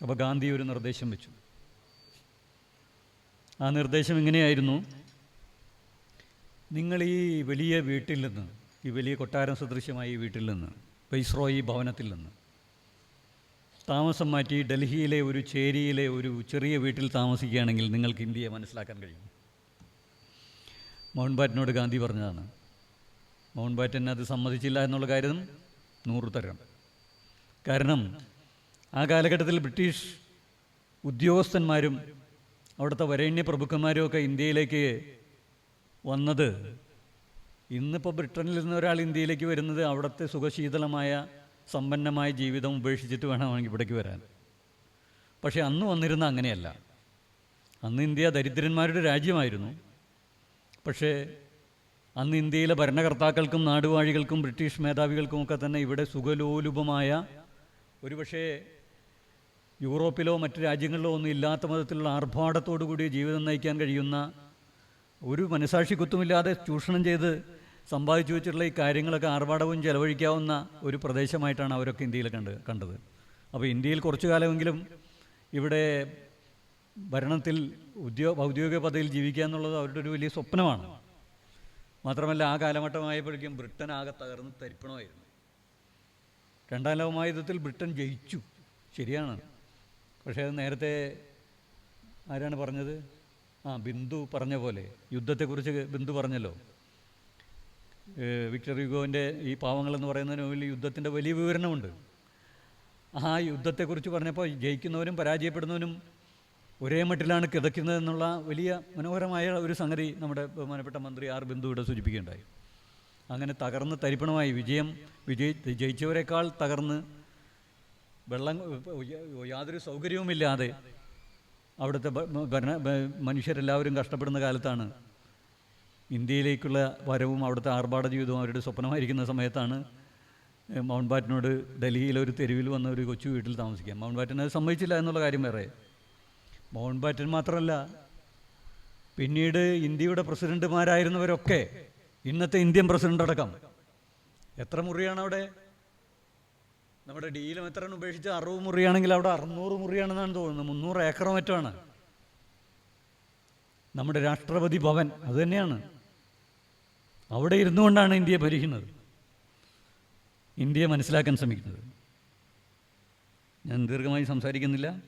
അപ്പോൾ ഗാന്ധി ഒരു നിർദ്ദേശം വെച്ചു. ആ നിർദ്ദേശം ഇങ്ങനെയായിരുന്നു: നിങ്ങൾ ഈ വലിയ വീട്ടിൽ നിന്ന്, ഈ വലിയ കൊട്ടാരം സദൃശ്യമായ ഈ വീട്ടിൽ നിന്ന്, വൈസ്രോയി ഭവനത്തിൽ നിന്ന് താമസം മാറ്റി ഡൽഹിയിലെ ഒരു ചേരിയിലെ ഒരു ചെറിയ വീട്ടിൽ താമസിക്കുകയാണെങ്കിൽ നിങ്ങൾക്ക് ഇന്ത്യയെ മനസ്സിലാക്കാൻ കഴിയും. മൗണ്ട് ബാറ്റനോട് ഗാന്ധി പറഞ്ഞതാണ്. മൗണ്ട് ബാറ്റൻ അത് സമ്മതിച്ചില്ല എന്നുള്ള കാര്യം 100 തരം. കാരണം ആ കാലഘട്ടത്തിൽ ബ്രിട്ടീഷ് ഉദ്യോഗസ്ഥന്മാരും അവിടുത്തെ വരേണ്യ പ്രഭുക്കന്മാരും ഒക്കെ ഇന്ത്യയിലേക്ക് വന്നത്, ഇന്നിപ്പോൾ ബ്രിട്ടനിൽ നിന്ന് ഒരാൾ ഇന്ത്യയിലേക്ക് വരുന്നത് അവിടുത്തെ സുഖശീതളമായ സമ്പന്നമായ ജീവിതം ഉപേക്ഷിച്ചിട്ട് വേണമെങ്കിൽ ഇവിടേക്ക് വരാൻ. പക്ഷേ അന്ന് വന്നിരുന്ന അങ്ങനെയല്ല. അന്ന് ഇന്ത്യ ദരിദ്രന്മാരുടെ രാജ്യമായിരുന്നു. പക്ഷേ അന്ന് ഇന്ത്യയിലെ ഭരണകർത്താക്കൾക്കും നാടുവാഴികൾക്കും ബ്രിട്ടീഷ് മേധാവികൾക്കുമൊക്കെ തന്നെ ഇവിടെ സുഖലോലുപമായ, ഒരുപക്ഷേ യൂറോപ്പിലോ മറ്റ് രാജ്യങ്ങളിലോ ഒന്നും ഇല്ലാത്ത മതത്തിലുള്ള ആർഭാടത്തോടു കൂടി ജീവിതം നയിക്കാൻ കഴിയുന്ന, ഒരു മനസാക്ഷി കുത്തുമില്ലാതെ ചൂഷണം ചെയ്ത് സമ്പാദിച്ചു വെച്ചിട്ടുള്ള ഈ കാര്യങ്ങളൊക്കെ ആർഭാടവും ചെലവഴിക്കാവുന്ന ഒരു പ്രദേശമായിട്ടാണ് അവരൊക്കെ ഇന്ത്യയിൽ കണ്ടത്. അപ്പോൾ ഇന്ത്യയിൽ കുറച്ചു കാലമെങ്കിലും ഇവിടെ ഭരണത്തിൽ ഔദ്യോഗിക പദവിയിൽ ജീവിക്കുക എന്നുള്ളത് അവരുടെ ഒരു വലിയ സ്വപ്നമാണ്. മാത്രമല്ല ആ കാലഘട്ടമായപ്പോഴേക്കും ബ്രിട്ടൻ ആകെ തകർന്ന് തരിപ്പണമായിരുന്നു. 2ാം ലോകമഹായുദ്ധത്തിൽ ബ്രിട്ടൻ ജയിച്ചു, ശരിയാണ്. പക്ഷേ അത് നേരത്തെ ആരാണ് പറഞ്ഞത്? ബിന്ദു പറഞ്ഞ പോലെ, യുദ്ധത്തെക്കുറിച്ച് ബിന്ദു പറഞ്ഞല്ലോ. വിക്ടർ ഹ്യൂഗോൻ്റെ ഈ പാവങ്ങളെന്ന് പറയുന്ന നോവലിൽ യുദ്ധത്തിൻ്റെ വലിയ വിവരണമുണ്ട്. ആ യുദ്ധത്തെക്കുറിച്ച് പറഞ്ഞപ്പോൾ ജയിക്കുന്നവനും പരാജയപ്പെടുന്നവനും ഒരേ മട്ടിലാണ് കിതയ്ക്കുന്നതെന്നുള്ള വലിയ മനോഹരമായ ഒരു സംഗതി നമ്മുടെ ബഹുമാനപ്പെട്ട മന്ത്രി ആർ ബിന്ദു ഇവിടെ സൂചിപ്പിക്കുകയുണ്ടായി. അങ്ങനെ തകർന്ന് തരിപ്പണമായി ജയിച്ചവരെക്കാൾ തകർന്ന് വെള്ളം, യാതൊരു സൗകര്യവുമില്ലാതെ അവിടുത്തെ മനുഷ്യരെല്ലാവരും കഷ്ടപ്പെടുന്ന കാലത്താണ് ഇന്ത്യയിലേക്കുള്ള വരവും അവിടുത്തെ ആർഭാട ജീവിതവും അവരുടെ സ്വപ്നമായിരിക്കുന്ന സമയത്താണ് മൗണ്ട് ബാറ്റനോട് ഡൽഹിയിലെ ഒരു തെരുവിൽ വന്ന ഒരു കൊച്ചു വീട്ടിൽ താമസിക്കാം. മൗണ്ട് ബാറ്റൻ അത് സമ്മതിച്ചില്ല എന്നുള്ള കാര്യം വേറെ. മൗണ്ട് ബാറ്റൻ മാത്രമല്ല, പിന്നീട് ഇന്ത്യയുടെ പ്രസിഡന്റുമാരായിരുന്നവരൊക്കെ, ഇന്നത്തെ ഇന്ത്യൻ പ്രസിഡന്റ് അടക്കം, എത്ര മുറിയാണ് അവിടെ? നമ്മുടെ ഡി ലെമത്രാൻ ഉപേക്ഷിച്ച് 60 മുറിയാണെങ്കിൽ അവിടെ 600 മുറിയാണെന്നാണ് തോന്നുന്നത്. 300 ഏക്കറോ മറ്റാണ് നമ്മുടെ രാഷ്ട്രപതി ഭവൻ. അതുതന്നെയാണ്. അവിടെ ഇരുന്നു കൊണ്ടാണ് ഇന്ത്യയെ ഭരിക്കുന്നത്, ഇന്ത്യയെ മനസ്സിലാക്കാൻ ശ്രമിക്കുന്നത്. ഞാൻ ദീർഘമായി സംസാരിക്കുന്നില്ല.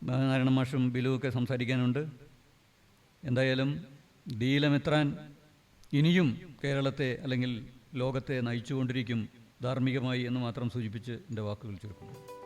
നാരായണ മാഷും ബിലുവൊക്കെ സംസാരിക്കാനുണ്ട്. എന്തായാലും ഡിയിലെ മെത്രാൻ ഇനിയും കേരളത്തെ അല്ലെങ്കിൽ ലോകത്തെ നയിച്ചുകൊണ്ടിരിക്കും ധാർമ്മികമായി എന്ന് മാത്രം സൂചിപ്പിച്ച് എൻ്റെ വാക്കുകൾ ചുരുക്കുന്നു.